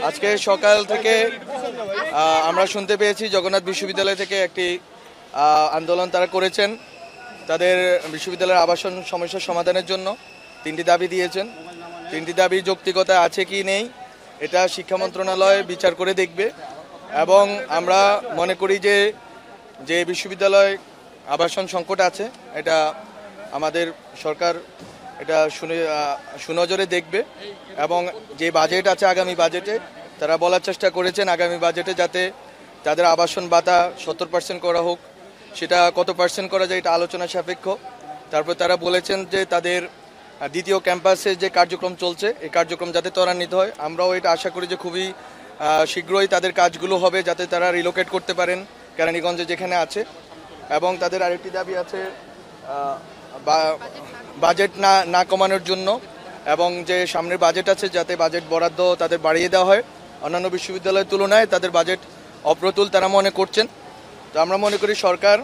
আজকে সকাল থেকে আমরা শুনতে পেয়েছি জগন্নাথ বিশ্ববিদ্যালয় থেকে একটি আন্দোলন তারা করেছেন। তাদের বিশ্ববিদ্যালয়ের আবাসন সমস্যার সমাধানের জন্য 3টি দাবি দিয়েছেন। 3টি দাবি যৌক্তিকতা আছে কি নেই এটা শিক্ষা মন্ত্রণালয় বিচার করে দেখবে। এবং আমরা মনে করি যে বিশ্ববিদ্যালয় আবাসন সংকট আছে, এটা আমাদের সরকার এটা সুনজরে দেখবে। এবং যে বাজেট আছে আগামী বাজেটে তারা বলার চেষ্টা করেছেন আগামী বাজেটে যাতে তাদের আবাসন ভাতা 70% করা হোক, সেটা কত পার্সেন্ট করা যায় এটা আলোচনা সাপেক্ষ। তারপর তারা বলেছেন যে তাদের দ্বিতীয় ক্যাম্পাসে যে কার্যক্রম চলছে এই কার্যক্রম যাতে ত্বরান্বিত হয়। আমরাও এটা আশা করি যে খুবই শীঘ্রই তাদের কাজগুলো হবে যাতে তারা রিলোকেট করতে পারেন কেরানীগঞ্জে যেখানে আছে। এবং তাদের আরেকটি দাবি আছে বাজেট না কমানোর জন্য, এবং যে সামনের বাজেট আছে যাতে বাজেট বরাদ্দ তাদের বাড়িয়ে দেওয়া হয়। অন্যান্য বিশ্ববিদ্যালয়ের তুলনায় তাদের বাজেট অপ্রতুল তারা মনে করছেন। তো আমরা মনে করি সরকার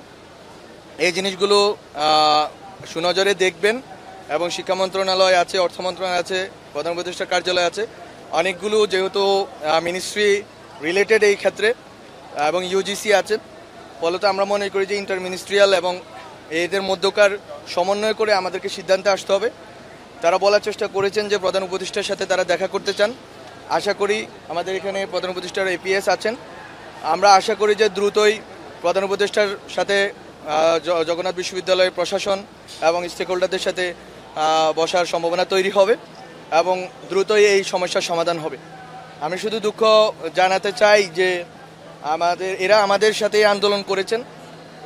এই জিনিসগুলো সুনজরে দেখবেন। এবং শিক্ষা মন্ত্রণালয় আছে, অর্থ মন্ত্রণালয় আছে, প্রধান উপদেষ্টার কার্যালয় আছে, অনেকগুলো যেহেতু মিনিস্ট্রি রিলেটেড এই ক্ষেত্রে, এবং ইউজিসি আছে। ফলত আমরা মনে করি যে ইন্টার মিনিস্ট্রিয়াল এবং এদের মধ্যকার সমন্বয় করে আমাদেরকে সিদ্ধান্তে আসতে হবে। তারা বলার চেষ্টা করেছেন যে প্রধান উপদেষ্টার সাথে তারা দেখা করতে চান। আশা করি আমাদের এখানে প্রধান উপদেষ্টার এপিএস আছেন, আমরা আশা করি যে দ্রুতই প্রধান উপদেষ্টার সাথে জগন্নাথ বিশ্ববিদ্যালয়ের প্রশাসন এবং স্টেক হোল্ডারদের সাথে বসার সম্ভাবনা তৈরি হবে এবং দ্রুতই এই সমস্যার সমাধান হবে। আমি শুধু দুঃখ জানাতে চাই যে এরা আমাদের সাথে আন্দোলন করেছেন,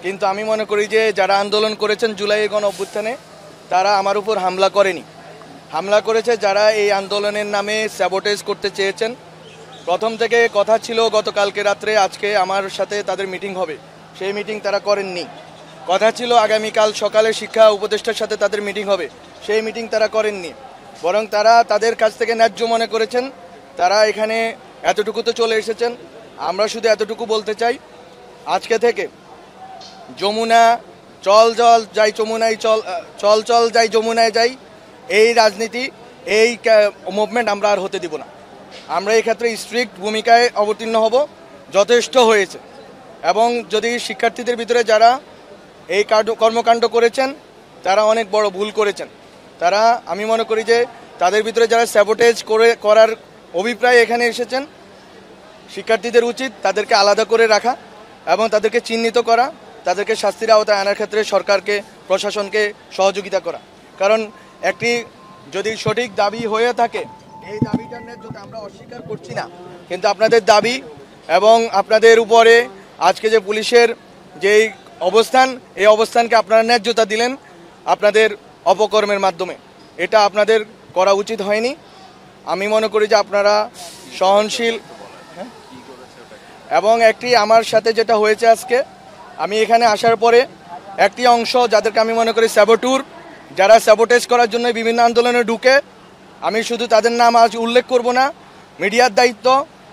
কিন্তু আমি মনে করি যে যারা আন্দোলন করেছেন জুলাই গণ অভ্যুত্থানে তারা আমার উপর হামলা করেনি, হামলা করেছে যারা এই আন্দোলনের নামে স্যাবোটেজ করতে চেয়েছেন। প্রথম থেকে কথা ছিল গতকালকে রাত্রে আজকে আমার সাথে তাদের মিটিং হবে, সেই মিটিং তারা করেননি। কথা ছিল আগামীকাল সকালে শিক্ষা উপদেষ্টার সাথে তাদের মিটিং হবে, সেই মিটিং তারা করেননি। বরং তারা তাদের কাছ থেকে ন্যায্য মনে করেছেন, তারা এখানে এতটুকু তো চলে এসেছেন। আমরা শুধু এতটুকু বলতে চাই, আজকে থেকে যমুনা চল জল যাই যমুনায় চল চল যাই যমুনায় যাই, এই রাজনীতি এই মুভমেন্ট আমরা আর হতে দিব না। আমরা এই ক্ষেত্রে স্ট্রিক্ট ভূমিকায় অবতীর্ণ হব, যথেষ্ট হয়েছে। এবং যদি শিক্ষার্থীদের ভিতরে যারা এই কর্মকাণ্ড করেছেন তারা অনেক বড় ভুল করেছেন, তারা আমি মনে করি যে তাদের ভিতরে যারা স্যাবোটেজ করার অভিপ্রায় এখানে এসেছেন, শিক্ষার্থীদের উচিত তাদেরকে আলাদা করে রাখা এবং তাদেরকে চিহ্নিত করা, তাদেরকে শাস্তির আওতায় আনার ক্ষেত্রে সরকারকে প্রশাসনকে সহযোগিতা করা। কারণ একটি যদি সঠিক দাবি হয়ে থাকে, এই দাবিটার ন্যায্যতা আমরা অস্বীকার করছি না, কিন্তু আপনাদের দাবি এবং আপনাদের উপরে আজকে যে পুলিশের যেই অবস্থান, এই অবস্থানকে আপনারা ন্যায্যতা দিলেন আপনাদের অপকর্মের মাধ্যমে, এটা আপনাদের করা উচিত হয়নি। আমি মনে করি যে আপনারা সহনশীল। এবং একটি আমার সাথে যেটা হয়েছে আজকে, আমি এখানে আসার পরে একটি অংশ যাদেরকে আমি মনে করি স্যাবোটুর, যারা স্যাবোটেজ করার জন্য বিভিন্ন আন্দোলনে ঢুকে, আমি শুধু তাদের নাম আজ উল্লেখ করব না, মিডিয়ার দায়িত্ব,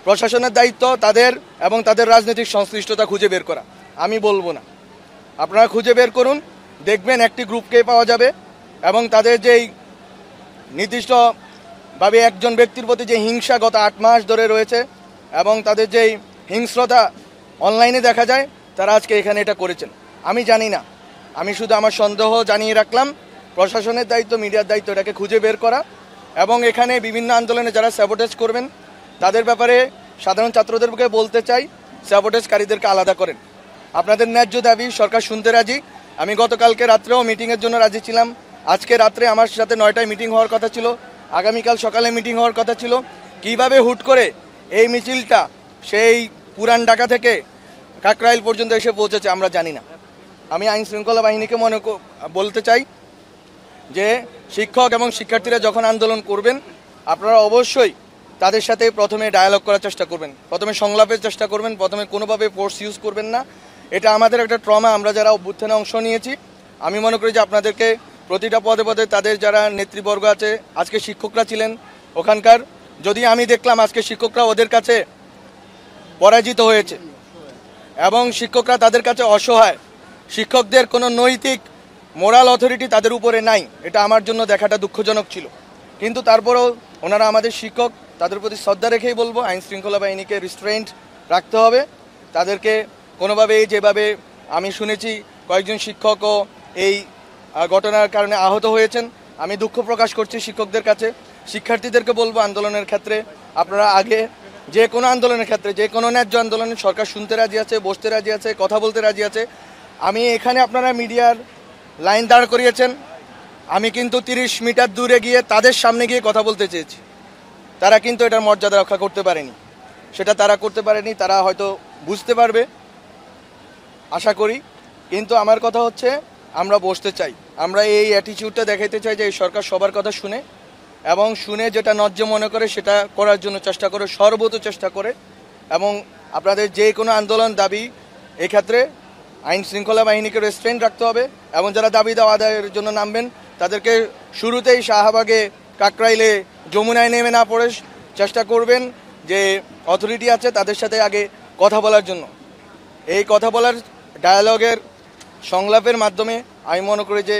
প্রশাসনের দায়িত্ব তাদের এবং তাদের রাজনৈতিক সংশ্লিষ্টতা খুঁজে বের করা। আমি বলবো না, আপনারা খুঁজে বের করুন, দেখবেন একটি গ্রুপকে পাওয়া যাবে। এবং তাদের যেই নির্দিষ্টভাবে একজন ব্যক্তির প্রতি যে হিংসা গত 8 মাস ধরে রয়েছে এবং তাদের যেই হিংস্রতা অনলাইনে দেখা যায়, তারা আজকে এখানে এটা করেছেন। আমি জানি না, আমি শুধু আমার সন্দেহ জানিয়ে রাখলাম। প্রশাসনের দায়িত্ব, মিডিয়ার দায়িত্ব এটাকে খুঁজে বের করা। এবং এখানে বিভিন্ন আন্দোলনে যারা স্যাবোটেজ করবেন তাদের ব্যাপারে সাধারণ ছাত্রদেরকে বলতে চাই, স্যাবোটেজকারীদেরকে আলাদা করেন। আপনাদের ন্যায্য দাবি সরকার শুনতে রাজি। আমি গতকালকে রাত্রেও মিটিংয়ের জন্য রাজি ছিলাম। আজকে রাত্রে আমার সাথে 9টায় মিটিং হওয়ার কথা ছিল, আগামীকাল সকালে মিটিং হওয়ার কথা ছিল। কিভাবে হুট করে এই মিছিলটা সেই পুরান ঢাকা থেকে কাকরাইল পর্যন্ত এসে পৌঁছেছে আমরা জানি না। আমি আইন শৃঙ্খলা বাহিনীকে বলতে চাই যে শিক্ষক এবং শিক্ষার্থীরা যখন আন্দোলন করবেন আপনারা অবশ্যই তাদের সাথে প্রথমে ডায়ালগ করার চেষ্টা করবেন, প্রথমে সংলাপের চেষ্টা করবেন, প্রথমে কোনোভাবে ফোর্স ইউজ করবেন না। এটা আমাদের একটা ট্রমা, আমরা যারা অভ্যুত্থানে অংশ নিয়েছি। আমি মনে করি যে আপনাদেরকে প্রতিটা পদে পদে তাদের যারা নেতৃবর্গ আছে, আজকে শিক্ষকরা ছিলেন ওখানকার, যদি আমি দেখলাম আজকে শিক্ষকরা ওদের কাছে পরাজিত হয়েছে এবং শিক্ষকরা তাদের কাছে অসহায়, শিক্ষকদের কোনো নৈতিক মোরাল অথরিটি তাদের উপরে নাই, এটা আমার জন্য দেখাটা দুঃখজনক ছিল। কিন্তু তারপরেও ওনারা আমাদের শিক্ষক, তাদের প্রতি শ্রদ্ধা রেখেই বলবো আইন শৃঙ্খলা বাহিনীকে রিস্ট্রেন্ট রাখতে হবে। তাদেরকে কোনোভাবেই, যেভাবে আমি শুনেছি কয়েকজন শিক্ষকও এই ঘটনার কারণে আহত হয়েছেন, আমি দুঃখ প্রকাশ করছি শিক্ষকদের কাছে। শিক্ষার্থীদেরকে বলবো আন্দোলনের ক্ষেত্রে আপনারা আগে, যে কোনো আন্দোলনের ক্ষেত্রে, যে কোনো ন্যায্য আন্দোলনে সরকার শুনতে রাজি আছে, বসতে রাজি আছে, কথা বলতে রাজি আছে। আমি এখানে আপনারা মিডিয়ার লাইন দাঁড় করিয়েছেন, আমি কিন্তু 30 মিটার দূরে গিয়ে তাদের সামনে গিয়ে কথা বলতে চেয়েছি। তারা কিন্তু এটার মর্যাদা রক্ষা করতে পারেনি, সেটা তারা করতে পারেনি। তারা হয়তো বুঝতে পারবে আশা করি। কিন্তু আমার কথা হচ্ছে আমরা বসতে চাই, আমরা এই অ্যাটিটিউডটা দেখাইতে চাই যে এই সরকার সবার কথা শুনে এবং শুনে যেটা ন্যায্য মনে করে সেটা করার জন্য চেষ্টা করে, সর্বোচ্চ চেষ্টা করে। এবং আপনাদের যে কোনো আন্দোলন দাবি, এক্ষেত্রে আইন শৃঙ্খলা বাহিনীকে রেস্ট্রেন্ট রাখতে হবে এবং যারা দাবি দেওয়া আদায়ের জন্য নামবেন তাদেরকে শুরুতেই শাহবাগে, কাকরাইলে, যমুনায় নেমে না পড়ে চেষ্টা করবেন যে অথরিটি আছে তাদের সাথে আগে কথা বলার জন্য। এই কথা বলার ডায়ালগের সংলাপের মাধ্যমে আমি মনে করি যে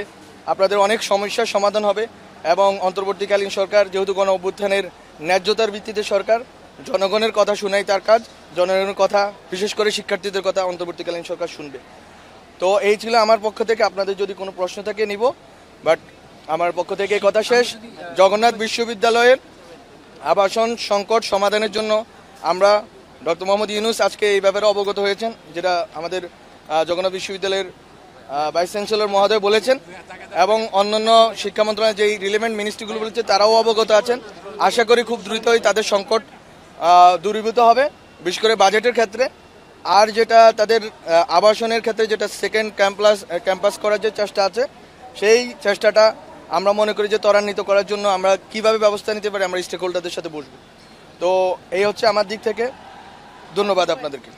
আপনাদের অনেক সমস্যার সমাধান হবে এবং অন্তর্বর্তীকালীন সরকার যেহেতু গণ অভ্যুত্থানের ন্যায্যতার ভিত্তিতে সরকার, জনগণের কথা শোনাই তার কাজ, জনগণের কথা, বিশেষ করে শিক্ষার্থীদের কথা অন্তর্বর্তীকালীন সরকার শুনবে। তো এই ছিল আমার পক্ষ থেকে। আপনাদের যদি কোনো প্রশ্ন থাকে নিব, বাট আমার পক্ষ থেকে এই কথা শেষ। জগন্নাথ বিশ্ববিদ্যালয়ের আবাসন সংকট সমাধানের জন্য আমরা ডক্টর মোহাম্মদ ইউনূস আজকে এই ব্যাপারে অবগত হয়েছেন, যেটা আমাদের জগন্নাথ বিশ্ববিদ্যালয়ের ভাইস চ্যান্সেলর মহোদয় বলেছেন এবং অন্যান্য শিক্ষা মন্ত্রণালয়ের যেই রিলেভেন্ট মিনিস্ট্রিগুলো বলেছে তারাও অবগত আছেন। আশা করি খুব দ্রুতই তাদের সংকট দূরীভূত হবে, বিশেষ করে বাজেটের ক্ষেত্রে। আর যেটা তাদের আবাসনের ক্ষেত্রে যেটা সেকেন্ড ক্যাম্পাস করার যে চেষ্টা আছে, সেই চেষ্টাটা আমরা মনে করি যে ত্বরান্বিত করার জন্য আমরা কিভাবে ব্যবস্থা নিতে পারি, আমরা স্টেক হোল্ডারদের সাথে বসবো। তো এই হচ্ছে আমার দিক থেকে। ধন্যবাদ আপনাদেরকে।